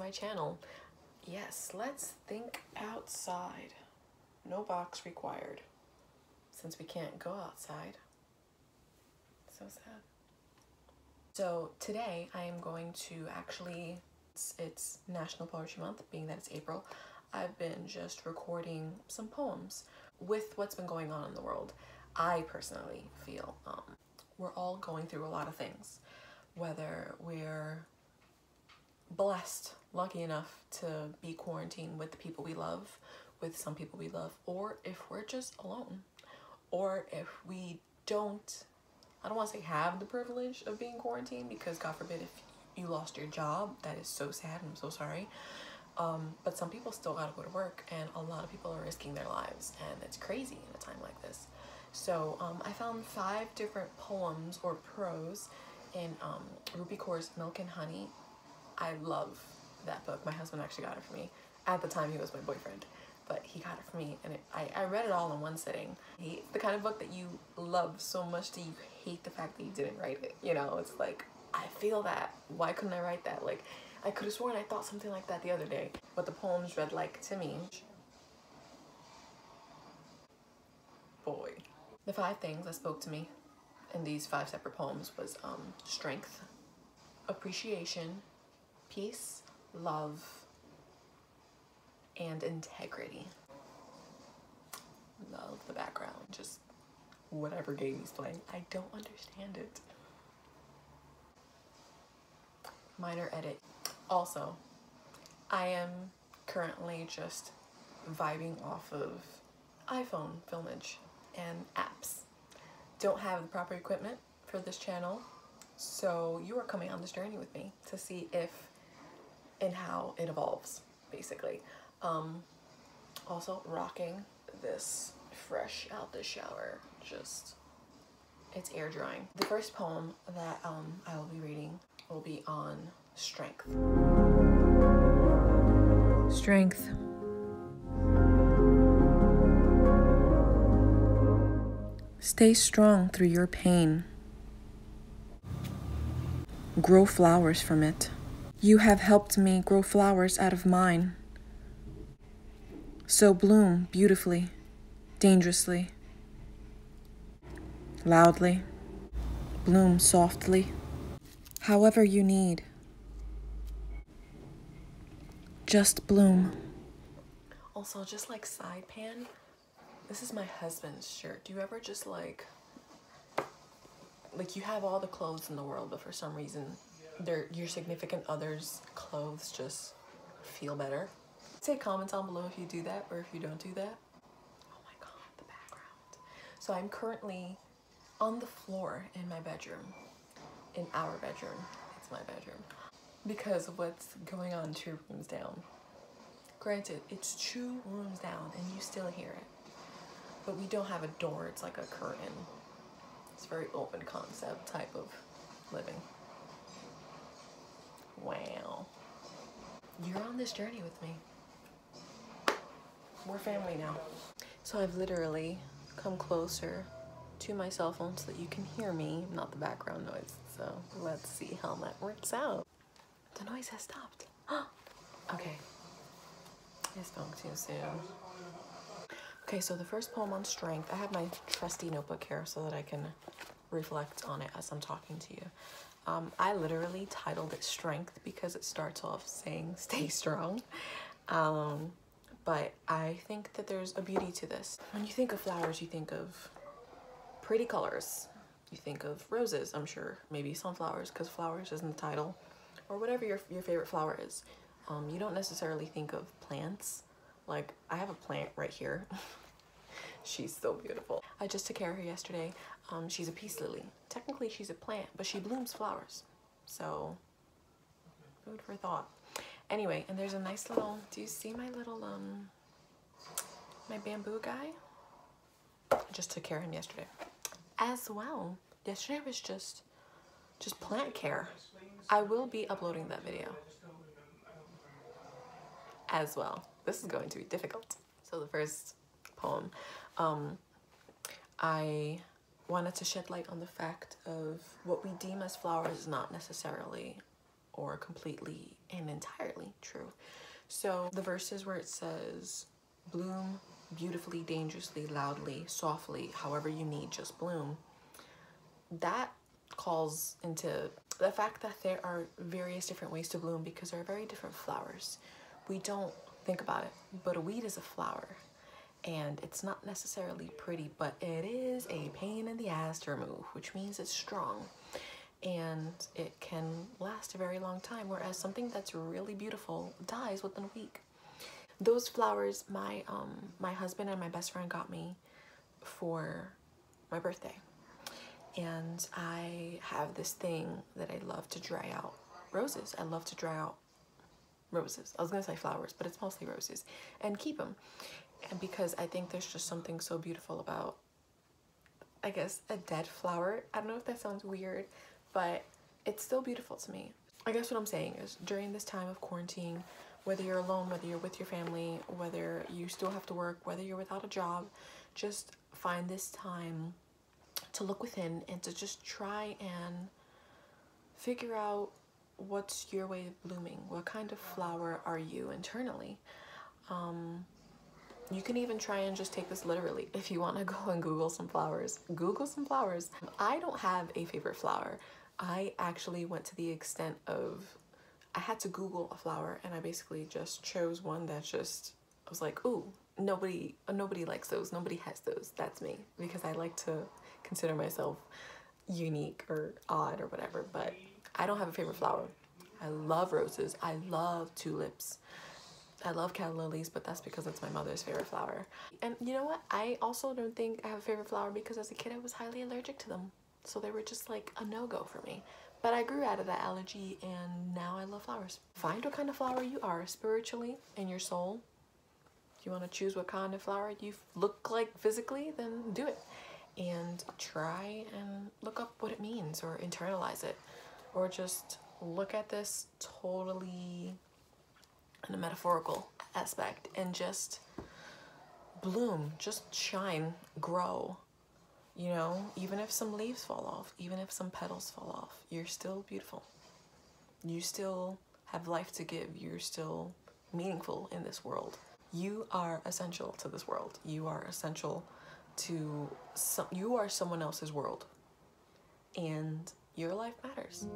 my channel. Yes, let's think outside. No box required, since we can't go outside. So sad. So today I am going to actually, it's National Poetry Month, being that it's April. I've been just recording some poems. With what's been going on in the world, I personally feel we're all going through a lot of things. Whether we're blessed, lucky enough to be quarantined with the people we love, with some people we love, or if we're just alone, or if we don't, I don't want to say have the privilege of being quarantined, because God forbid if you lost your job, that is so sad. I'm so sorry. But some people still gotta go to work, and a lot of people are risking their lives, and it's crazy in a time like this. So I found 5 different poems or prose in Rupi Kaur's Milk and Honey. I love that book. My husband actually got it for me. At the time, he was my boyfriend, but he got it for me, and I read it all in one sitting. It's the kind of book that you love so much that you hate the fact that you didn't write it. You know, it's like, I feel that. Why couldn't I write that? Like, I could have sworn I thought something like that the other day, but the poems read like to me. Boy. The 5 things that spoke to me in these 5 separate poems was strength, appreciation, peace, love, and integrity. Love the background, just whatever game he's playing. I don't understand it. Minor edit. Also, I am currently just vibing off of iPhone filmage and apps. Don't have the proper equipment for this channel, so you are coming on this journey with me to see if and how it evolves, basically. Also rocking this fresh out the shower, just, it's air drying. The first poem that I will be reading will be on strength. Strength. Stay strong through your pain. Grow flowers from it. You have helped me grow flowers out of mine. So bloom beautifully, dangerously, loudly, bloom softly, however you need. Just bloom. Also, just like side pan, this is my husband's shirt. Do you ever just like you have all the clothes in the world, but for some reason your significant other's clothes just feel better? Say comments down below if you do that, or if you don't do that. Oh my god, the background. So I'm currently on the floor in my bedroom, in our bedroom. It's my bedroom, because of what's going on 2 rooms down. Granted, it's 2 rooms down and you still hear it, but we don't have a door. It's like a curtain. It's a very open concept type of living. Wow. You're on this journey with me. We're family now. So I've literally come closer to my cell phone so that you can hear me, not the background noise. So let's see how that works out. The noise has stopped. Okay. I spoke too soon. Okay, so the first poem on strength, I have my trusty notebook here so that I can reflect on it as I'm talking to you. I literally titled it Strength because it starts off saying stay strong. But I think that there's a beauty to this. When you think of flowers, you think of pretty colors. You think of roses, I'm sure, maybe sunflowers, because flowers is in the title, or whatever your favorite flower is. You don't necessarily think of plants. Like, I have a plant right here. She's so beautiful. I just took care of her yesterday. She's a peace lily. Technically, she's a plant, but she blooms flowers. So, food for thought. Anyway, and there's a nice little, do you see my little, my bamboo guy? I just took care of him yesterday. As well, yesterday was just plant care. I will be uploading that video as well. This is going to be difficult. So the first poem, I wanted to shed light on the fact of what we deem as flowers is not necessarily or completely and entirely true. So the verses where it says, bloom beautifully, dangerously, loudly, softly, however you need, just bloom, that calls into the fact that there are various different ways to bloom because there are very different flowers. We don't think about it, but a weed is a flower, and it's not necessarily pretty, but it is a pain in the ass to remove, which means it's strong and it can last a very long time, whereas something that's really beautiful dies within a week. Those flowers my husband and my best friend got me for my birthday, and I have this thing that I love to dry out roses. I love to dry out roses. I was gonna say flowers, but it's mostly roses, and keep them. And because I think there's just something so beautiful about, I guess, a dead flower. I don't know if that sounds weird, but it's still beautiful to me. I guess what I'm saying is, during this time of quarantine, whether you're alone, whether you're with your family, whether you still have to work, whether you're without a job, just find this time to look within and to just try and figure out what's your way of blooming. What kind of flower are you internally? You can even try and just take this literally. If you want to go and Google some flowers, Google some flowers. I don't have a favorite flower. I actually went to the extent of, I had to Google a flower, and I basically just chose one that just, I was like, ooh, nobody likes those, nobody has those. That's me, because I like to consider myself unique or odd or whatever, but I don't have a favorite flower. I love roses, I love tulips, I love calla lilies, but that's because it's my mother's favorite flower. And you know what? I also don't think I have a favorite flower because as a kid I was highly allergic to them. So they were just like a no-go for me. But I grew out of that allergy and now I love flowers. Find what kind of flower you are spiritually in your soul. If you want to choose what kind of flower you look like physically, then do it. And try and look up what it means or internalize it. Or just look at this totally in a metaphorical aspect and just bloom, just shine, grow. You know, even if some leaves fall off, even if some petals fall off, you're still beautiful. You still have life to give. You're still meaningful in this world. You are essential to this world. You are essential to you are someone else's world, and your life matters.